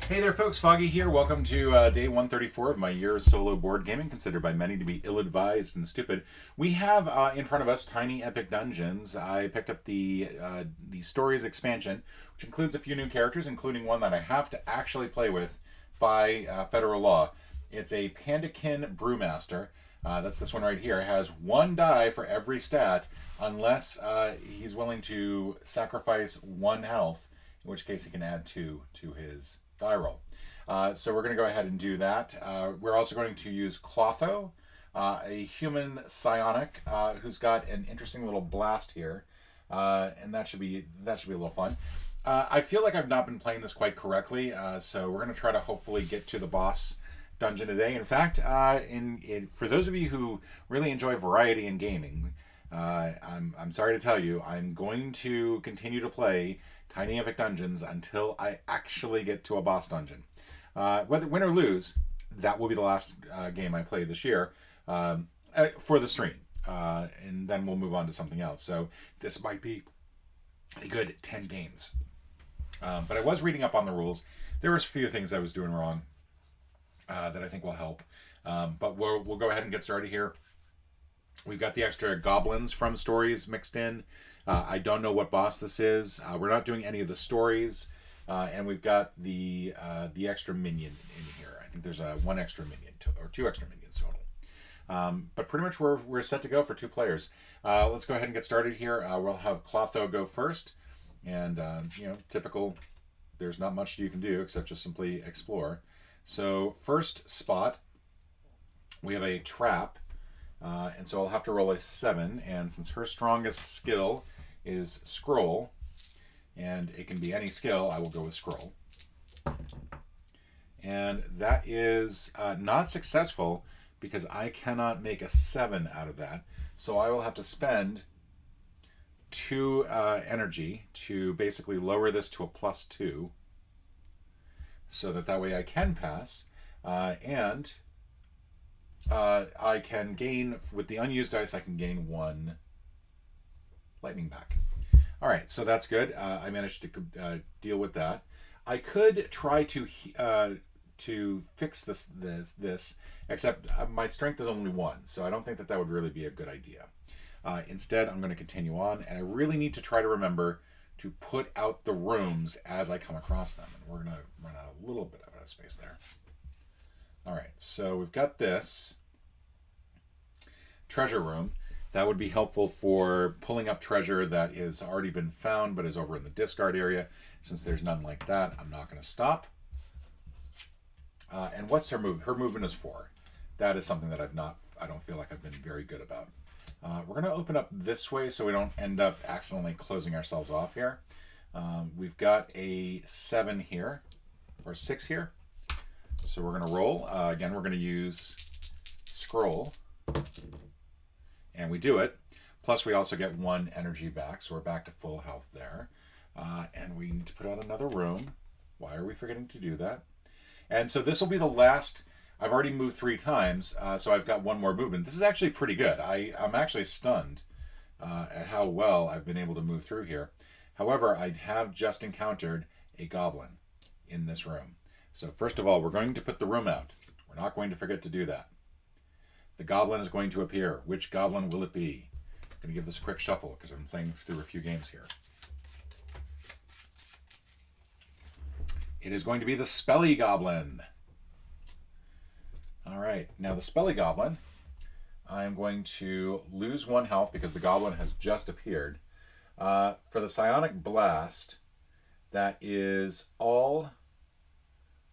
Hey there, folks. Foggy here. Welcome to day 134 of my year of solo board gaming, considered by many to be ill-advised and stupid. We have in front of us Tiny Epic Dungeons. I picked up the Stories expansion, which includes a few new characters, including one that I have to actually play with by federal law. It's a Pandakin Brewmaster. That's this one right here. It has one die for every stat, unless he's willing to sacrifice one health, in which case he can add two to his die roll. So we're going to go ahead and do that. We're also going to use Clotho, a human psionic who's got an interesting little blast here, and that should be a little fun. I feel like I've not been playing this quite correctly, so we're going to try to hopefully get to the boss dungeon today. In fact, for those of you who really enjoy variety in gaming, I'm sorry to tell you, I'm going to continue to play Tiny Epic Dungeons until I actually get to a boss dungeon. Whether win or lose, that will be the last game I play this year for the stream. And then we'll move on to something else. So this might be a good 10 games. But I was reading up on the rules. There were a few things I was doing wrong that I think will help. But we'll go ahead and get started here. We've got the extra goblins from Stories mixed in. I don't know what boss this is. We're not doing any of the stories. And we've got the extra minion in here. I think there's one extra minion, or two extra minions total. But pretty much we're set to go for 2 players. Let's go ahead and get started here. We'll have Clotho go first. And, typical, there's not much you can do except just simply explore. So first spot, we have a trap. And so I'll have to roll a 7, and since her strongest skill is scroll, and it can be any skill, I will go with scroll. And that is not successful because I cannot make a 7 out of that. So I will have to spend 2 energy to basically lower this to a +2, so that way I can pass, and I can gain, with the unused dice, I can gain 1 lightning back. All right, so that's good. I managed to deal with that. I could try to fix this, except my strength is only 1, so I don't think that would really be a good idea. Instead, I'm going to continue on, and I really need to try to remember to put out the rooms as I come across them, and we're going to run out a little bit of space there. All right, so we've got this treasure room. That would be helpful for pulling up treasure that has already been found but is over in the discard area. Since there's none like that, I'm not going to stop. And what's her move? Her movement is 4. That is something that I don't feel like I've been very good about. We're going to open up this way so we don't end up accidentally closing ourselves off here. We've got a 7 here, or 6 here. So we're going to roll. Again, we're going to use scroll. And we do it. Plus, we also get 1 energy back. So we're back to full health there. And we need to put out another room. Why are we forgetting to do that? And so this will be the last. I've already moved 3 times. So I've got 1 more movement. This is actually pretty good. I'm actually stunned at how well I've been able to move through here. However, I have just encountered a goblin in this room. So first of all, we're going to put the room out. We're not going to forget to do that. The goblin is going to appear. Which goblin will it be? I'm going to give this a quick shuffle because I'm playing through a few games here. It is going to be the Spelly Goblin. All right. Now the Spelly Goblin, I am going to lose 1 health because the goblin has just appeared. For the Psionic Blast, that is all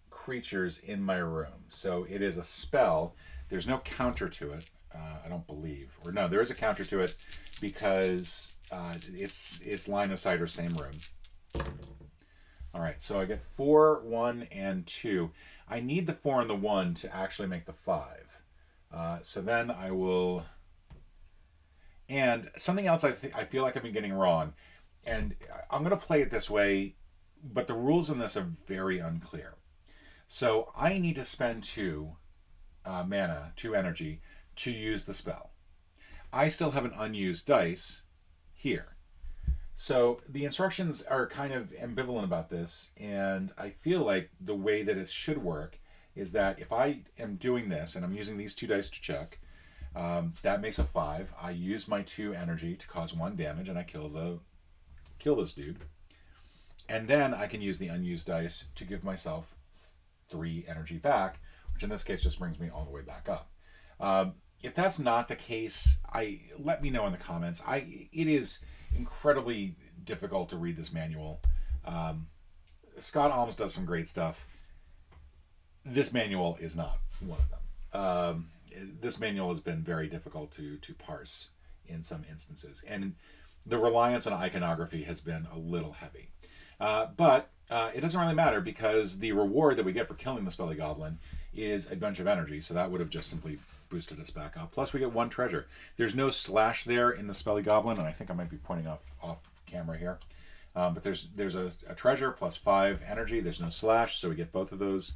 creatures in my room. So it is a spell. There's no counter to it, I don't believe. Or no, there is a counter to it because it's line of sight or same room. All right, so I get 4, 1, and 2. I need the 4 and the 1 to actually make the 5. So then I will... And something else I feel like I've been getting wrong, and I'm going to play it this way, but the rules in this are very unclear. So I need to spend 2 mana, 2 energy, to use the spell. I still have an unused dice here. So the instructions are kind of ambivalent about this, and I feel like the way that it should work is that if I am doing this and I'm using these 2 dice to check, that makes a 5. I use my 2 energy to cause 1 damage, and I kill this dude. And then I can use the unused dice to give myself 3 energy back, which in this case just brings me all the way back up. If that's not the case, let me know in the comments. It is incredibly difficult to read this manual. Scott Alms does some great stuff. This manual is not one of them. This manual has been very difficult to parse in some instances, and the reliance on iconography has been a little heavy. But it doesn't really matter because the reward that we get for killing the Spelly Goblin is a bunch of energy, so that would have just simply boosted us back up. Plus we get 1 treasure. There's no slash there in the Spelly Goblin, and I think I might be pointing off camera here. But there's a treasure plus 5 energy. There's no slash, so we get both of those.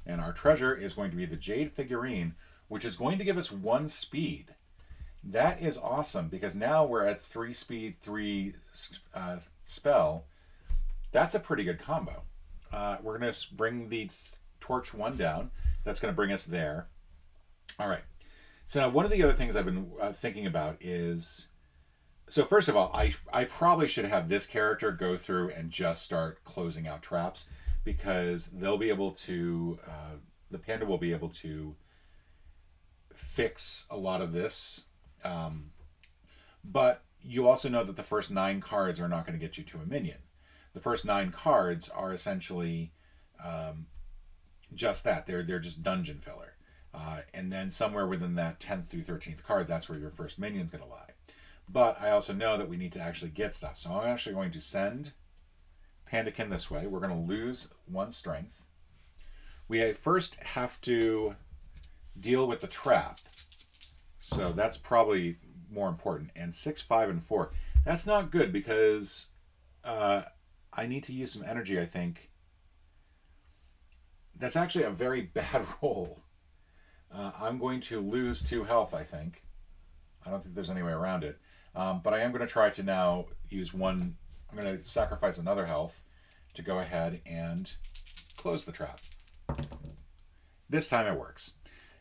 And our treasure is going to be the Jade figurine, which is going to give us 1 speed. That is awesome, because now we're at 3 speed, 3 spell. That's a pretty good combo. We're going to bring the torch 1 down. That's going to bring us there. All right. So now one of the other things I've been thinking about is... So first of all, I probably should have this character go through and just start closing out traps, because they'll be able to... the panda will be able to fix a lot of this. But you also know that the first 9 cards are not going to get you to a minion. The first 9 cards are essentially just that. They're just dungeon filler. And then somewhere within that 10th through 13th card, that's where your first minion's going to lie. But I also know that we need to actually get stuff. So I'm actually going to send Pandakin this way. We're going to lose 1 strength. We first have to deal with the trap. So that's probably more important. And 6, 5, and 4. That's not good because I need to use some energy, I think. That's actually a very bad roll. I'm going to lose 2 health, I think. I don't think there's any way around it. But I am going to try to now use 1... I'm going to sacrifice another health to go ahead and close the trap. This time it works.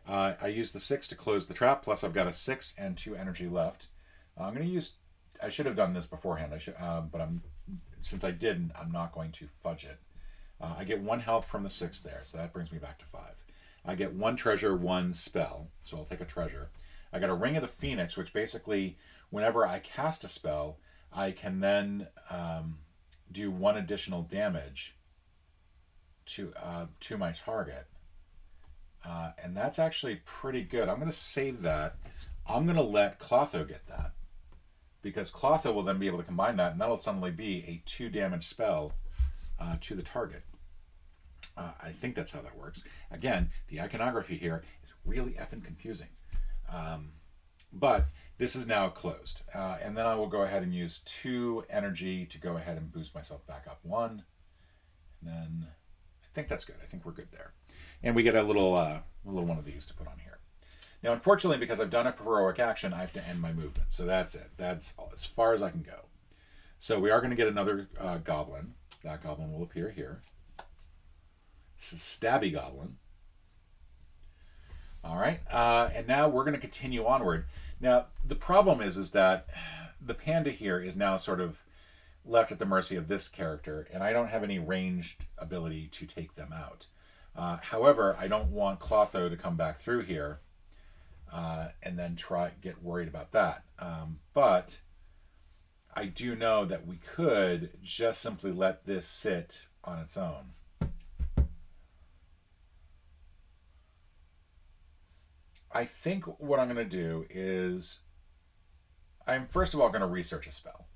I use the 6 to close the trap, plus I've got a 6 and 2 energy left. I'm going to use... I should have done this beforehand, but since I didn't, I'm not going to fudge it. I get 1 health from the 6 there, so that brings me back to 5. I get 1 treasure, 1 spell, so I'll take a treasure. I got a Ring of the Phoenix, which basically, whenever I cast a spell, I can then do 1 additional damage to my target. And that's actually pretty good. I'm going to save that. I'm going to let Clotho get that, because Clotho will then be able to combine that, and that'll suddenly be a 2 damage spell to the target. I think that's how that works. Again, the iconography here is really effing confusing. But this is now closed. And then I will go ahead and use 2 energy to go ahead and boost myself back up 1. And then I think that's good. I think we're good there. And we get a little one of these to put on here. Now, unfortunately, because I've done a heroic action, I have to end my movement. So that's it. That's as far as I can go. So we are going to get another goblin. That goblin will appear here. This is Stabby Goblin. All right. And now we're going to continue onward. Now, the problem is that the panda here is now sort of left at the mercy of this character, and I don't have any ranged ability to take them out. However, I don't want Clotho to come back through here and then get worried about that. But I do know that we could just simply let this sit on its own. I think what I'm going to do is I'm first of all going to research a spell.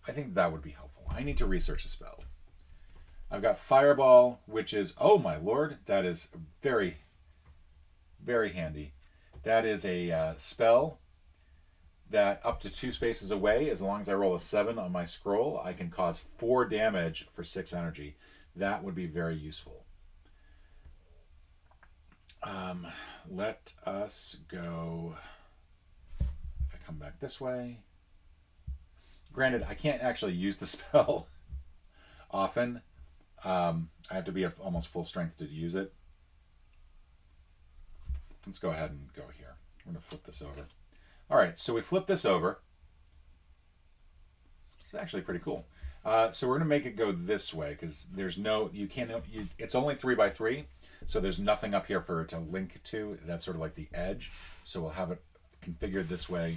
I think that would be helpful. I need to research a spell. I've got Fireball, which is, oh my lord, that is very, very handy. That is a spell that up to 2 spaces away, as long as I roll a 7 on my scroll, I can cause 4 damage for 6 energy. That would be very useful. Let us go. If I come back this way. Granted, I can't actually use the spell often. I have to be at almost full strength to use it. Let's go ahead and go here. We're going to flip this over. All right, so we flip this over. It's actually pretty cool. So we're going to make it go this way because there's no, you can't, it's only 3x3. So there's nothing up here for it to link to. That's sort of like the edge. So we'll have it configured this way.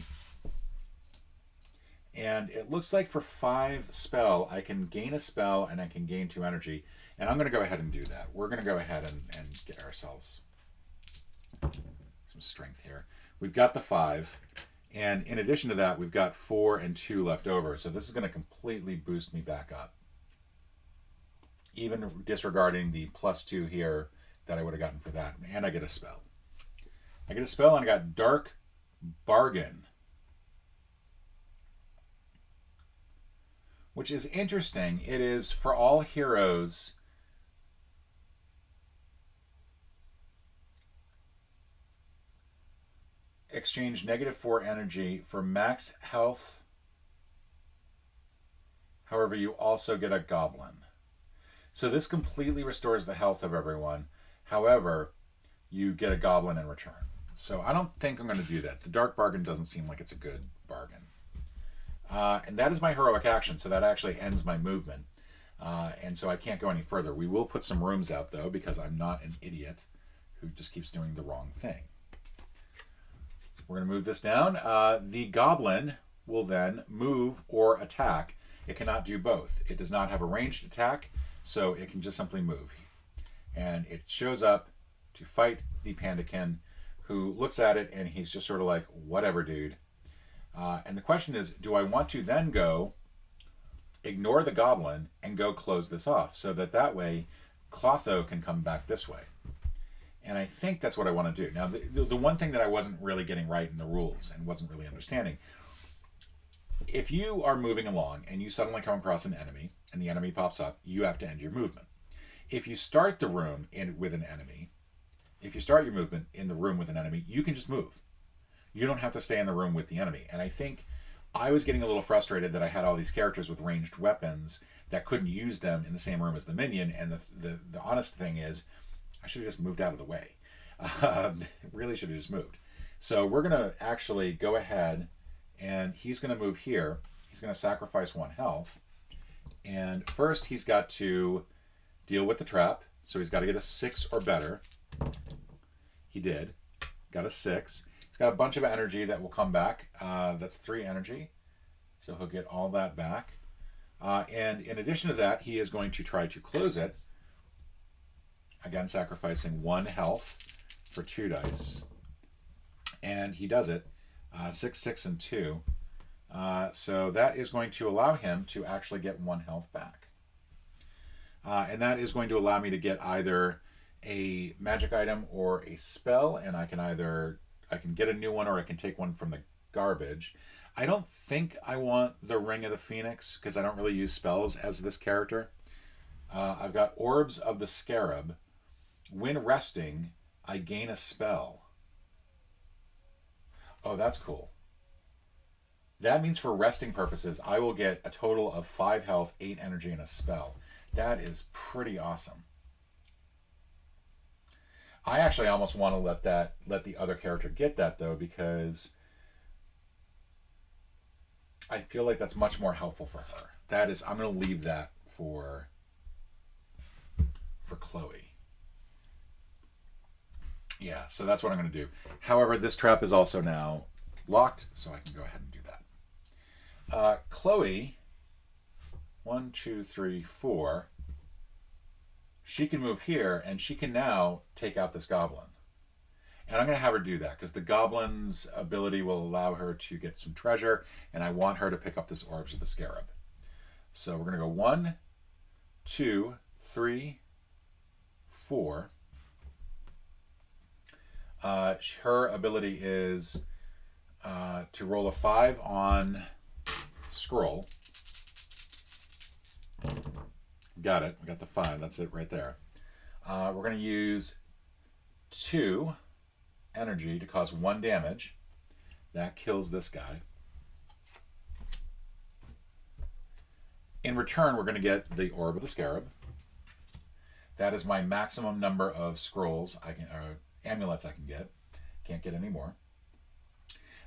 And it looks like for 5 spell, I can gain a spell and I can gain 2 energy. And I'm going to go ahead and do that. We're going to go ahead and get ourselves some strength here. We've got the 5. And in addition to that, we've got 4 and 2 left over. So this is going to completely boost me back up. Even disregarding the +2 here that I would have gotten for that. And I get a spell. I get a spell and I got Dark Bargain. Which is interesting. It is for all heroes. Exchange -4 energy for max health. However, you also get a goblin. So this completely restores the health of everyone. However, you get a goblin in return. So I don't think I'm going to do that. The Dark Bargain doesn't seem like it's a good bargain. And that is my heroic action, so that actually ends my movement. And so I can't go any further. We will put some rooms out, though, because I'm not an idiot who just keeps doing the wrong thing. We're going to move this down. The goblin will then move or attack. It cannot do both. It does not have a ranged attack, so it can just simply move. And it shows up to fight the Pandakin, who looks at it, and he's just sort of like, whatever, dude. And the question is, do I want to then go ignore the goblin and go close this off so that way Clotho can come back this way? And I think that's what I want to do. Now, the one thing that I wasn't really getting right in the rules and wasn't really understanding, if you are moving along and you suddenly come across an enemy and the enemy pops up, you have to end your movement. If you start the room with an enemy, if you start your movement in the room with an enemy, you can just move. You don't have to stay in the room with the enemy. And I think I was getting a little frustrated that I had all these characters with ranged weapons that couldn't use them in the same room as the minion. And the honest thing is, I should have just moved out of the way. Really should have just moved. So we're going to actually go ahead and he's going to move here. He's going to sacrifice 1 health. And first he's got to deal with the trap. So he's got to get a 6 or better. He did. Got a 6. He's got a bunch of energy that will come back. That's 3 energy. So he'll get all that back. And in addition to that, he is going to try to close it. Again, sacrificing 1 health for 2 dice. And he does it. 6, 6, and 2. So that is going to allow him to actually get 1 health back. And that is going to allow me to get either a magic item or a spell. And I can get a new one or I can take one from the garbage. I don't think I want the Ring of the Phoenix because I don't really use spells as this character. I've got Orbs of the Scarab. When resting, I gain a spell. Oh, that's cool. That means for resting purposes, I will get a total of 5 health, 8 energy, and a spell. That is pretty awesome. I actually almost want to let the other character get that, though, because I feel like that's much more helpful for her. I'm going to leave that for Chloe. Yeah, so that's what I'm going to do. However, this trap is also now locked, so I can go ahead and do that. Chloe, 1, 2, 3, 4. She can move here, and she can now take out this goblin. And I'm going to have her do that, because the goblin's ability will allow her to get some treasure, and I want her to pick up this Orbs of the Scarab. So we're going to go 1, 2, 3, 4. Her ability is to roll a 5 on scroll. Got it. We got the 5. That's it right there. We're going to use 2 energy to cause 1 damage. That kills this guy. In return, we're going to get the Orb of the Scarab. That is my maximum number of scrolls I can, amulets I can get. Can't get any more.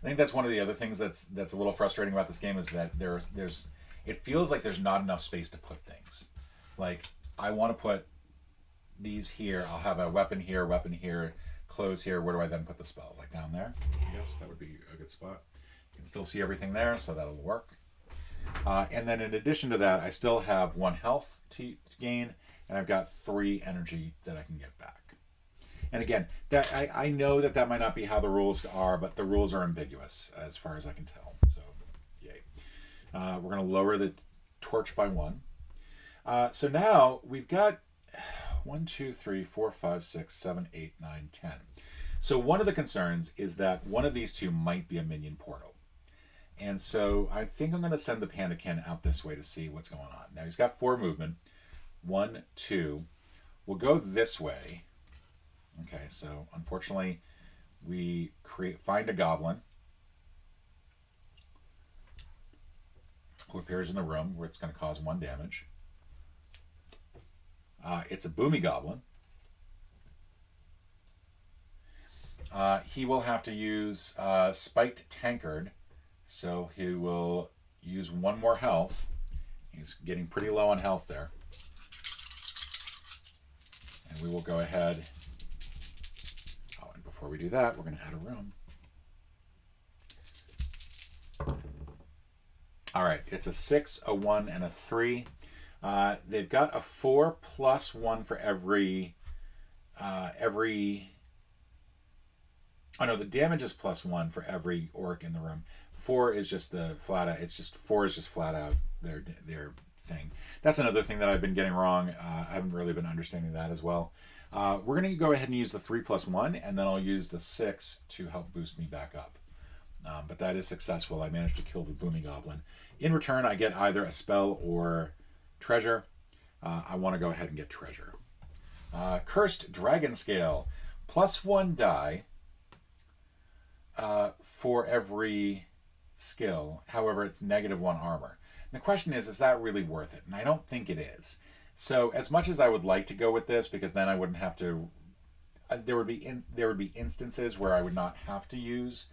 I think that's one of the other things that's a little frustrating about this game is that there's it feels like there's not enough space to put things. Like I want to put these here. I'll have a weapon here, clothes here. Where do I then put the spells? Like down there? Yes, that would be a good spot. You can still see everything there, so that'll work. And then in addition to that, I still have 1 health to gain, and I've got 3 energy that I can get back. And again, that I know that might not be how the rules are, but the rules are ambiguous as far as I can tell. So, yay. We're going to lower the torch by 1. So now we've got 1, 2, 3, 4, 5, 6, 7, 8, 9, 10. So one of the concerns is that one of these two might be a minion portal. And so I think I'm going to send the Pandakin out this way to see what's going on. Now he's got 4 movement. 1, 2. We'll go this way. Okay, so unfortunately, we find a goblin who appears in the room where it's going to cause 1 damage. It's a boomy goblin. He will have to use Spiked Tankard, so he will use 1 more health. He's getting pretty low on health there. And we will go ahead. Oh, and before we do that, we're going to add a room. All right, it's a 6, a 1, and a 3. They've got a 4 plus 1 for every. Oh no, the damage is plus 1 for every orc in the room. 4 is just the flat out. It's just 4 is just flat out their thing. That's another thing that I've been getting wrong. I haven't really been understanding that as well. We're going to go ahead and use the 3 plus 1, and then I'll use the 6 to help boost me back up. But that is successful. I managed to kill the Boomy Goblin. In return, I get either a spell or treasure. I want to go ahead and get treasure. Cursed Dragon Scale. Plus 1 die for every skill. However, it's -1 armor. And the question is that really worth it? And I don't think it is. So as much as I would like to go with this, because then I wouldn't have to... There would be instances where I would not have to use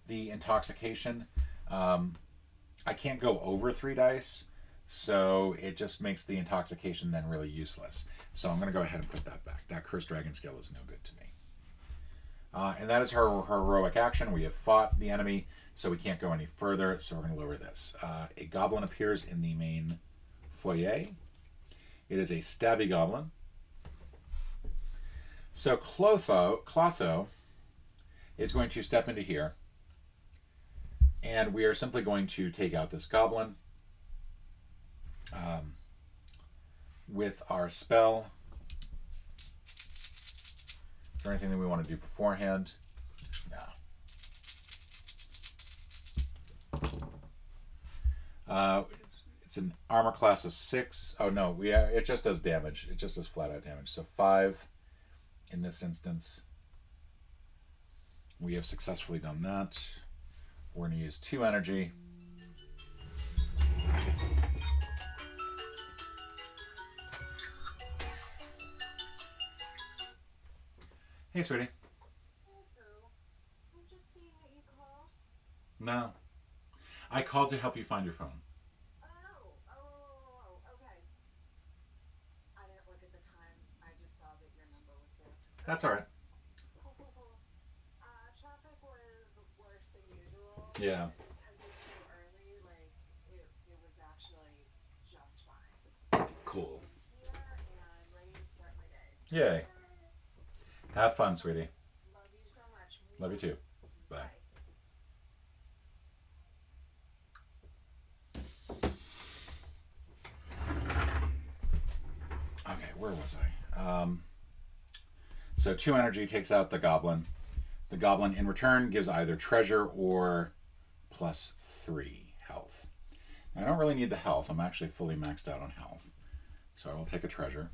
the intoxication. I can't go over 3 dice, so it just makes the intoxication then really useless. So I'm going to go ahead and put that back. That Cursed Dragon Scale is no good to me. And that is her heroic action. We have fought the enemy, so we can't go any further, so we're going to lower this. A goblin appears in the main foyer. It is a stabby goblin. So Clotho is going to step into here, and we are simply going to take out this goblin with our spell. Is there anything that we want to do beforehand? No. It's an armor class of 6. Oh no, it just does damage. It just does flat out damage. So 5 in this instance. We have successfully done that. We're going to use 2 energy. Hey, sweetie. Hello. I'm just seeing that you called. No. I called to help you find your phone. Oh, okay. I didn't look at the time. I just saw that your number was there. That's all right. Cool. Traffic was worse than usual. Yeah. Because it's so early, like, it was actually just fine. So Cool. I'm here and ready to start my day. Yay. Have fun, sweetie. Love you so much. Love you too. Bye. Okay, where was I? So 2 energy takes out the goblin. The goblin in return gives either treasure or plus 3 health. Now, I don't really need the health. I'm actually fully maxed out on health. So I will take a treasure.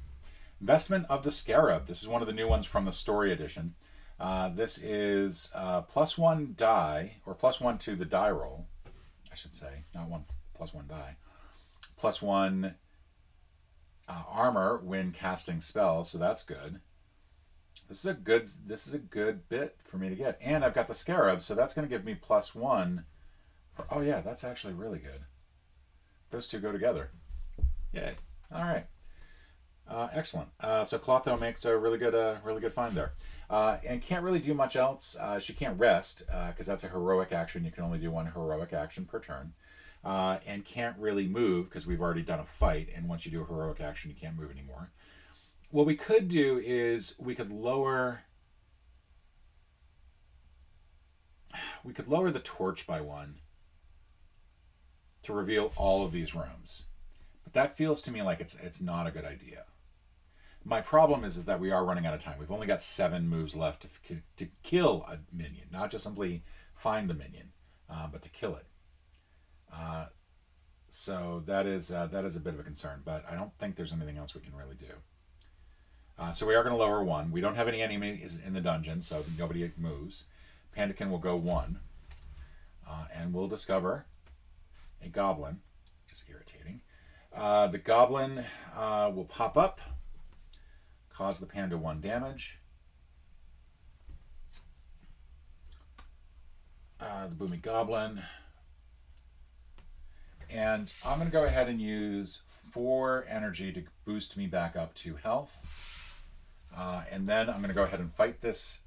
Vestment of the Scarab. This is one of the new ones from the Story Edition. This is plus 1 die, or plus 1 to the die roll, I should say. Not 1 plus 1 die. +1 armor when casting spells, so that's good. This is a good bit for me to get. And I've got the Scarab, so that's going to give me +1 for, oh yeah, that's actually really good. Those two go together. Yay. All right. Excellent. So Clotho makes a really good find there. And can't really do much else. She can't rest because that's a heroic action. You can only do one heroic action per turn. And can't really move because we've already done a fight. And once you do a heroic action, you can't move anymore. What we could do is we could lower the torch by 1 to reveal all of these rooms. But that feels to me like it's not a good idea. My problem is that we are running out of time. We've only got 7 moves left to kill a minion, not just simply find the minion, but to kill it. So that is a bit of a concern, but I don't think there's anything else we can really do. So we are going to lower 1. We don't have any enemies in the dungeon, so nobody moves. Pandakin will go 1, and we'll discover a goblin, which is irritating. The goblin will pop up, cause the panda 1 damage. The Boomy Goblin. And I'm going to go ahead and use 4 energy to boost me back up to health. And then I'm going to go ahead and fight this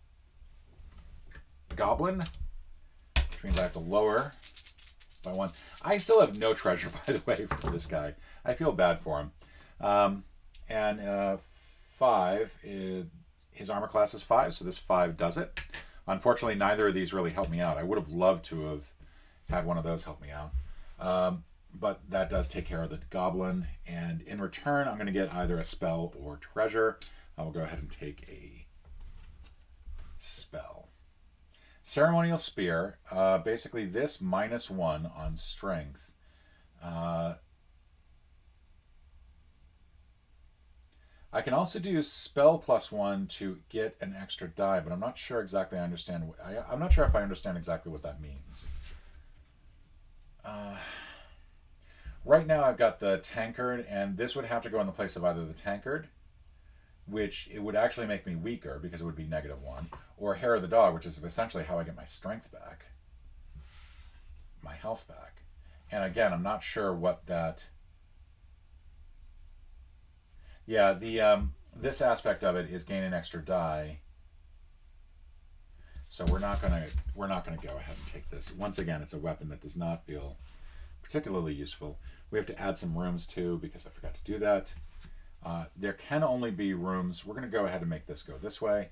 goblin, which means I have to lower by 1. I still have no treasure, by the way, for this guy. I feel bad for him. And 5, his armor class is 5, so this 5 does it. Unfortunately, neither of these really helped me out. I would have loved to have had one of those help me out. But that does take care of the goblin. And in return, I'm going to get either a spell or treasure. I will go ahead and take a spell. Ceremonial Spear. Basically, this -1 on strength. I can also do spell +1 to get an extra die, but I'm not sure exactly I understand. I'm not sure if I understand exactly what that means. Right now I've got the tankard, and this would have to go in the place of either the tankard, which it would actually make me weaker because it would be -1, or Hair of the Dog, which is essentially how I get my strength back, my health back. And again, I'm not sure what that... Yeah, the this aspect of it is gain an extra die. So we're not gonna go ahead and take this. Once again, it's a weapon that does not feel particularly useful. We have to add some rooms too because I forgot to do that. There can only be rooms. We're gonna go ahead and make this go this way,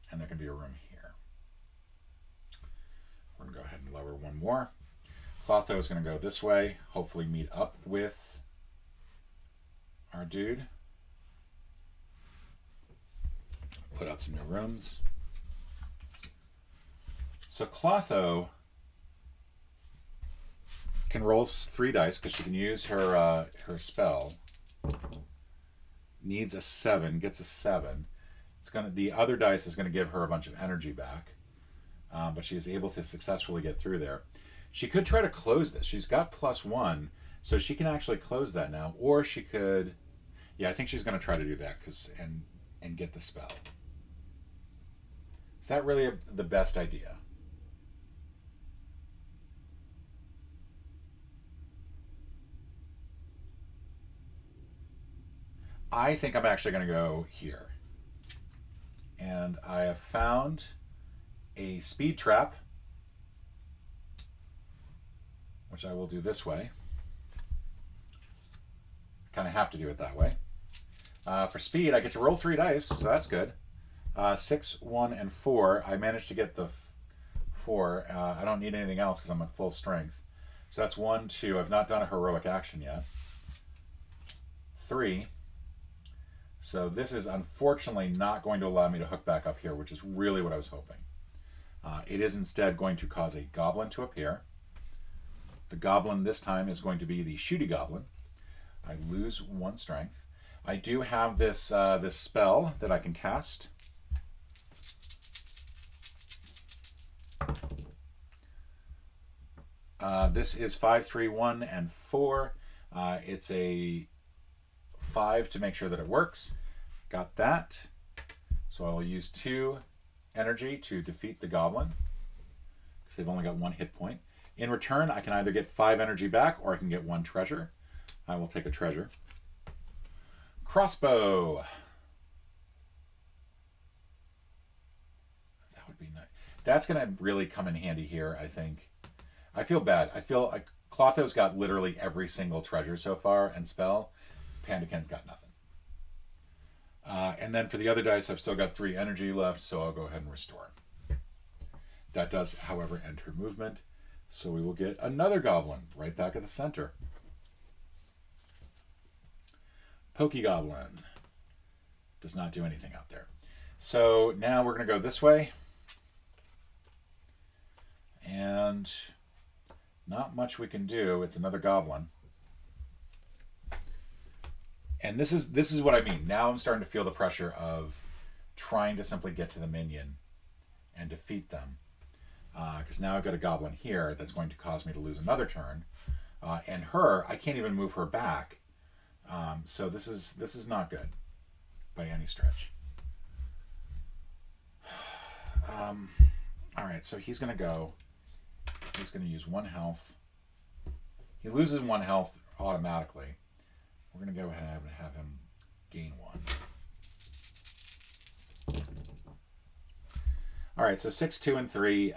and there can be a room here. We're gonna go ahead and lower 1 more. Clotho is gonna go this way. Hopefully meet up with our dude. Put out some new rooms. So Clotho can roll 3 dice because she can use her spell. Needs a 7, gets a 7. The other dice is gonna give her a bunch of energy back, but she is able to successfully get through there. She could try to close this. She's got +1. So she can actually close that now, or she could... Yeah, I think she's going to try to do that and get the spell. Is that really the best idea? I think I'm actually going to go here. And I have found a speed trap, which I will do this way. Kind of have to do it that way. For speed, I get to roll 3 dice, so that's good. 6, 1, and 4. I managed to get the 4. I don't need anything else because I'm at full strength. So that's 1, 2. I've not done a heroic action yet. 3. So this is unfortunately not going to allow me to hook back up here, which is really what I was hoping. It is instead going to cause a goblin to appear. The goblin this time is going to be the Shooty Goblin. I lose 1 strength. I do have this this spell that I can cast. This is 5, 3, 1, and 4. It's a 5 to make sure that it works. Got that. So I will use 2 energy to defeat the goblin, because they've only got 1 hit point. In return, I can either get 5 energy back or I can get 1 treasure. I will take a treasure. Crossbow. That would be nice. That's going to really come in handy here, I think. I feel bad. I feel like Clotho's got literally every single treasure so far and spell. Pandaken's got nothing. And then for the other dice, I've still got 3 energy left, so I'll go ahead and restore. That does, however, end her movement. So we will get another goblin right back at the center. Pokey Goblin. Does not do anything out there. So now we're going to go this way. And not much we can do. It's another goblin. And this is what I mean. Now I'm starting to feel the pressure of trying to simply get to the minion and defeat them. Because now I've got a goblin here that's going to cause me to lose another turn. And her, I can't even move her back. So this is not good by any stretch. All right, so he's going to go. He's going to use 1 health. He loses 1 health automatically. We're going to go ahead and have him gain 1. All right, so 6, 2, and 3.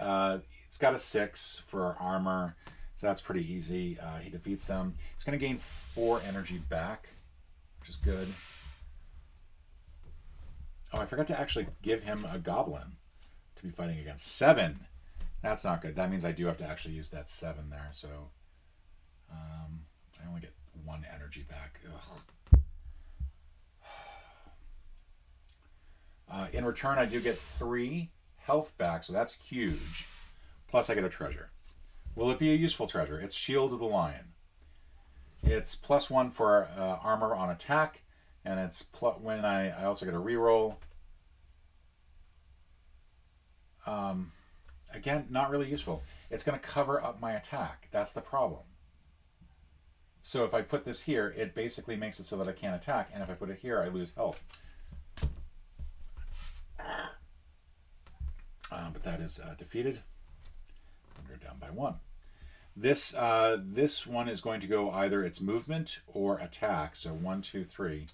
It's got a 6 for armor, so that's pretty easy. He defeats them. He's going to gain 4 energy back, which is good. Oh, I forgot to actually give him a goblin to be fighting against. 7. That's not good. That means I do have to actually use that 7 there. So I only get 1 energy back. In return, I do get 3 health back, so that's huge. Plus, I get a treasure. Will it be a useful treasure? It's Shield of the Lion. It's +1 for armor on attack, and it's when I also get a reroll. Again, not really useful. It's going to cover up my attack. That's the problem. So if I put this here, it basically makes it so that I can't attack, and if I put it here, I lose health. But that is defeated. We're down by 1. This one is going to go either its movement or attack. So 1, 2, 3.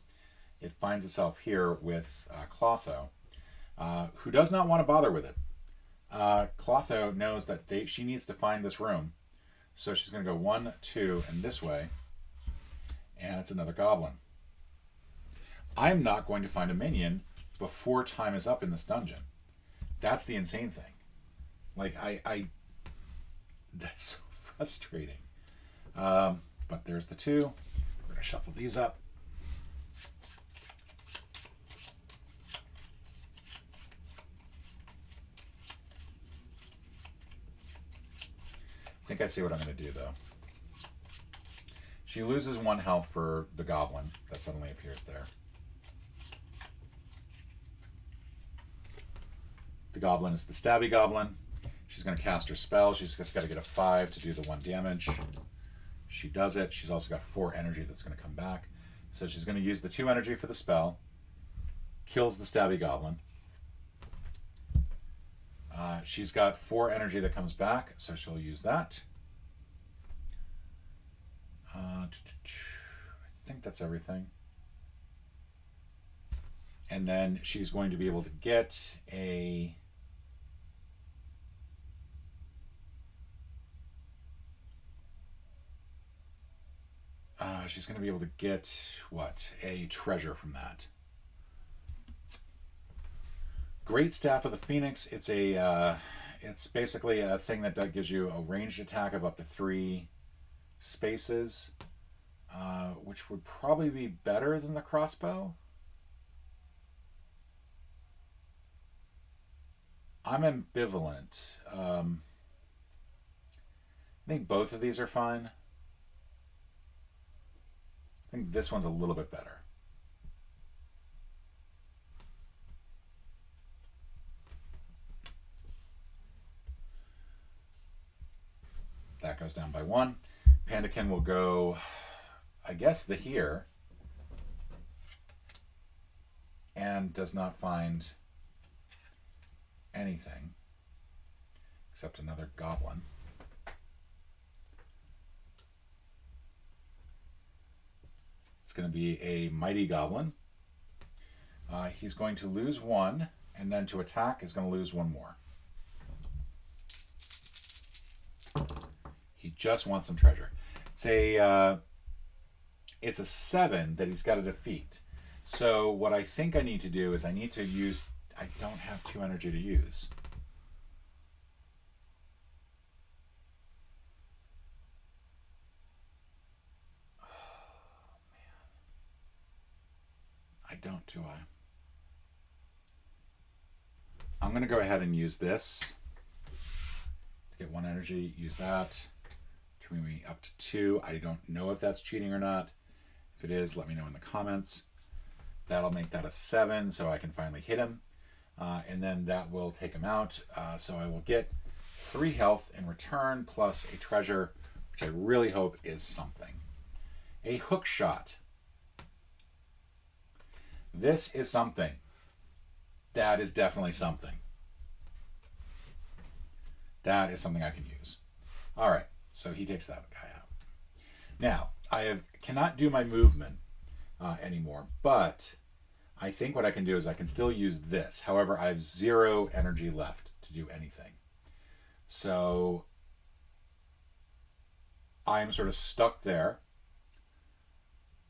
It finds itself here with Clotho, who does not want to bother with it. Clotho knows that she needs to find this room, so she's going to go 1, 2, and this way, and it's another goblin. I'm not going to find a minion before time is up in this dungeon. That's the insane thing. Like, that's so frustrating. But there's the 2. We're going to shuffle these up. I think I see what I'm going to do, though. She loses 1 health for the goblin that suddenly appears there. The goblin is the stabby goblin. She's going to cast her spell. She's just got to get a 5 to do the 1 damage. She does it. She's also got 4 energy that's going to come back. So she's going to use the 2 energy for the spell. Kills the stabby goblin. She's got 4 energy that comes back, so she'll use that. I think that's everything. And then she's going to be able to get a... she's going to be able to get, what? A treasure from that. Great Staff of the Phoenix. It's it's basically a thing that gives you a ranged attack of up to 3 spaces, which would probably be better than the crossbow. I'm ambivalent. I think both of these are fine. I think this one's a little bit better. That goes down by 1. Pandakin will go, I guess, the here. And does not find anything except another goblin. It's going to be a mighty goblin. He's going to lose 1, and then to attack is going to lose 1 more. He just wants some treasure. It's a 7 that he's got to defeat. So what I think I need to do is I need to use... I don't have 2 energy to use. Oh, man. I don't, do I? I'm going to go ahead and use this. To get 1 energy, use that. To bring me up to 2. I don't know if that's cheating or not. If it is, let me know in the comments. That'll make that a 7, so I can finally hit him. And then that will take him out. So I will get 3 health in return, plus a treasure, which I really hope is something. A hook shot. This is something. That is definitely something. That is something I can use. All right, so he takes that guy out. Now, cannot do my movement anymore, but I think what I can do is I can still use this. However, I have 0 energy left to do anything. So I'm sort of stuck there.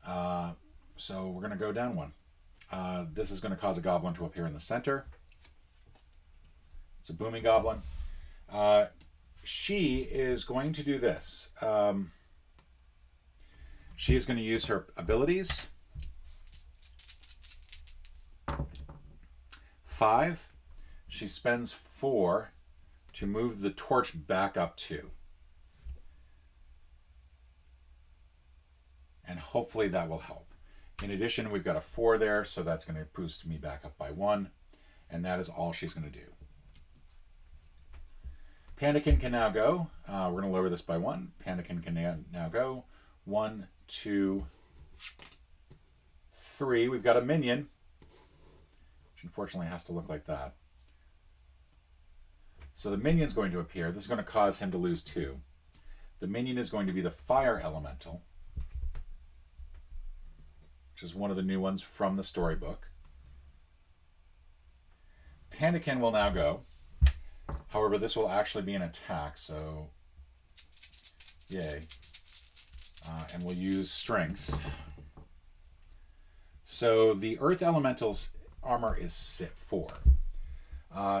So we're going to go down 1. This is going to cause a goblin to appear in the center. It's a booming goblin. She is going to do this. She is going to use her abilities. 5. She spends 4 to move the torch back up 2. And hopefully that will help. In addition, we've got a 4 there, so that's going to boost me back up by 1. And that is all she's going to do. Pandakin can now go. We're going to lower this by 1. Pandakin can now go. 1, 2, 3. We've got a minion, which unfortunately has to look like that. So the minion's going to appear. This is going to cause him to lose 2. The minion is going to be the fire elemental, which is one of the new ones from the storybook. Pandakin will now go. However, this will actually be an attack, so yay. And we'll use strength. So the earth elemental's armor is 4.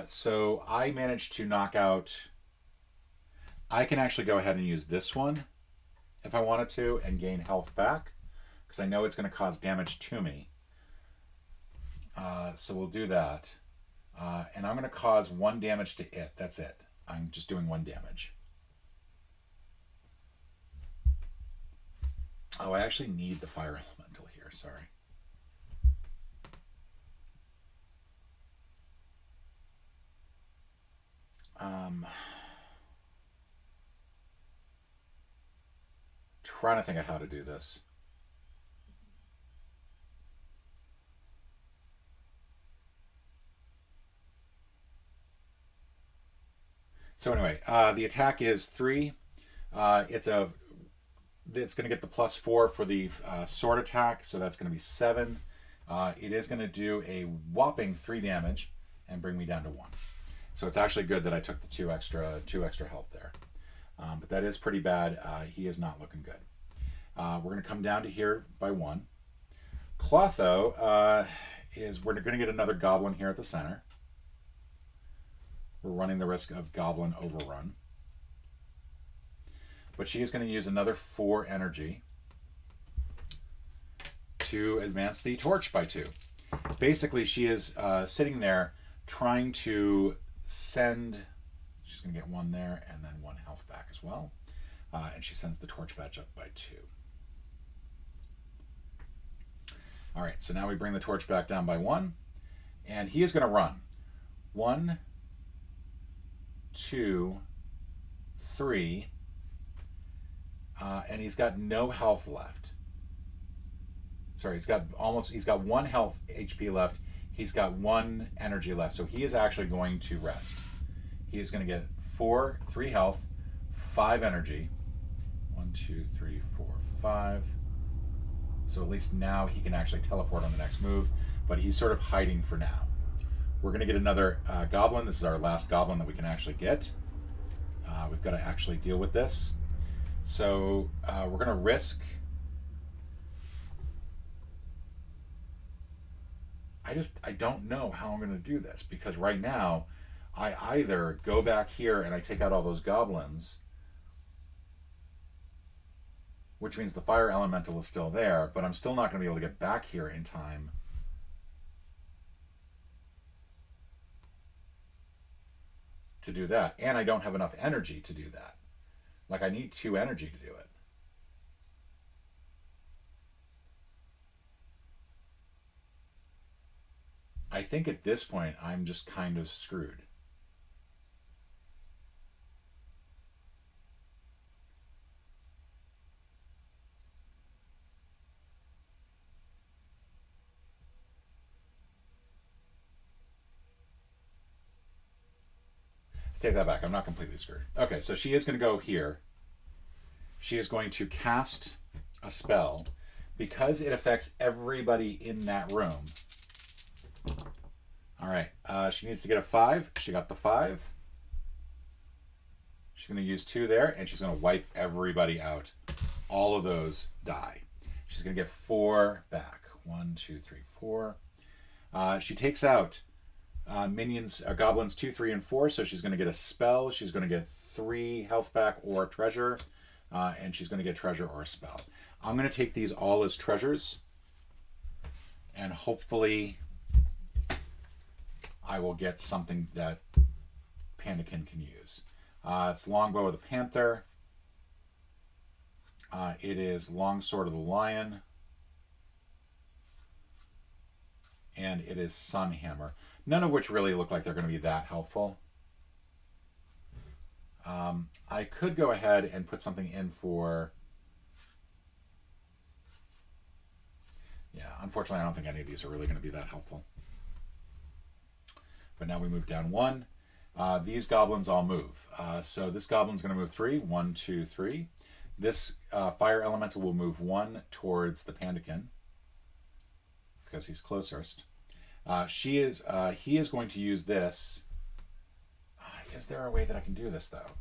So I managed to knock out... I can actually go ahead and use this one if I wanted to and gain health back, because I know it's going to cause damage to me. So we'll do that. And I'm going to cause 1 damage to it. That's it. I'm just doing 1 damage. Oh, I actually need the fire elemental here. Sorry. Trying to think of how to do this. So anyway, the attack is 3. It's going to get the +4 for the sword attack, so that's going to be 7. It is going to do a whopping 3 damage and bring me down to 1. So it's actually good that I took the 2 extra health there. But that is pretty bad. He is not looking good. We're going to come down to here by 1. Clotho we're going to get another goblin here at the center. We're running the risk of goblin overrun. But she is going to use another 4 energy to advance the torch by 2. Basically, she is sitting there trying to send... She's going to get 1 there and then 1 health back as well. And she sends the torch badge up by 2. All right, so now we bring the torch back down by 1. And he is going to run. 1, 2, 3, And he's got no health left. Sorry, he's got one health HP left. He's got one energy left. So he is actually going to rest. He is going to get 3 health, 5 energy. 1, 2, 3, 4, 5. So at least now he can actually teleport on the next move, but he's sort of hiding for now. We're going to get another goblin. This is our last goblin that we can actually get. We've got to actually deal with this. So we're going to risk... I don't know how I'm going to do this, because right now I either go back here and I take out all those goblins, which means the fire elemental is still there, but I'm still not going to be able to get back here in time to do that. And I don't have enough energy to do that. Like, I need 2 energy to do it. I think at this point I'm just kind of screwed. Take that back. I'm not completely screwed. Okay, so she is going to go here. She is going to cast a spell. Because it affects everybody in that room. All right, she needs to get a 5. She got the 5. She's going to use 2 there, and she's going to wipe everybody out. All of those die. She's going to get 4 back. 1, 2, 3, 4. She takes out minions, goblins 2, 3, and 4, so she's going to get a spell. She's going to get 3 health back or treasure, and she's going to get treasure or a spell. I'm going to take these all as treasures, and hopefully I will get something that Pandakin can use. It's Longbow of the Panther. It is Longsword of the Lion. And it is Sunhammer. None of which really look like they're going to be that helpful. I could go ahead and put something in for... Yeah, unfortunately I don't think any of these are really going to be that helpful. But now we move down 1. These goblins all move. So this goblin's going to move 3. 1, 2, 3. This fire elemental will move 1 towards the Pandakin, because he's closest. He is going to use this. Is there a way that I can do this, though?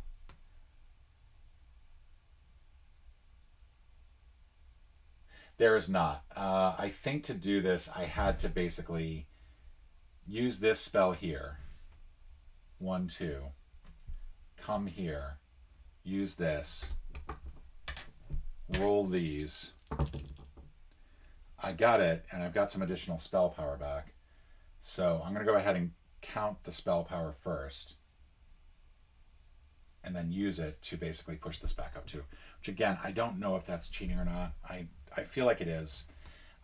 There is not. I think to do this, I had to basically use this spell here. 1, 2. Come here. Use this. Roll these. I got it, and I've got some additional spell power back. So I'm going to go ahead and count the spell power first, and then use it to basically push this back up too. Which, again, I don't know if that's cheating or not. I feel like it is.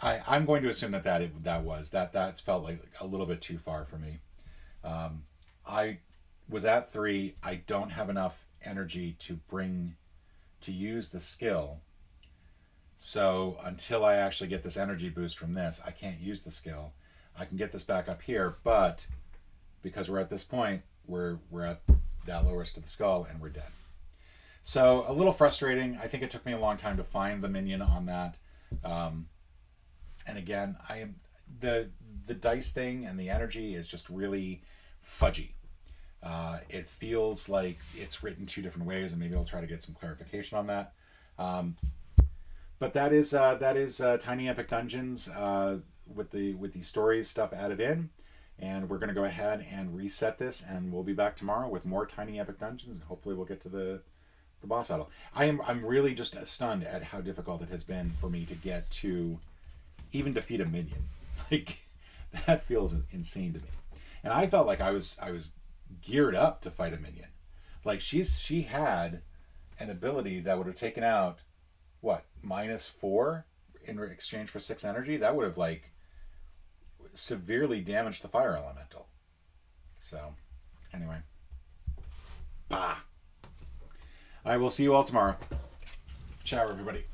I'm going to assume that that felt like a little bit too far for me. I was at 3. I don't have enough energy to use the skill. So until I actually get this energy boost from this, I can't use the skill. I can get this back up here, but because we're at this point, we're at that lowest of the skull and we're dead. So a little frustrating. I think it took me a long time to find the minion on that. And again, the dice thing and the energy is just really fudgy. It feels like it's written 2 different ways, and maybe I'll try to get some clarification on that. But that is Tiny Epic Dungeons with the stories stuff added in, and we're going to go ahead and reset this, and we'll be back tomorrow with more Tiny Epic Dungeons, and hopefully we'll get to the boss battle. I'm really just stunned at how difficult it has been for me to get to even defeat a minion. Like, that feels insane to me. And I felt like I was geared up to fight a minion. Like, she had an ability that would have taken out what, -4 in exchange for 6 energy. That would have like severely damaged the fire elemental. So anyway, I will see you all tomorrow. Ciao, everybody.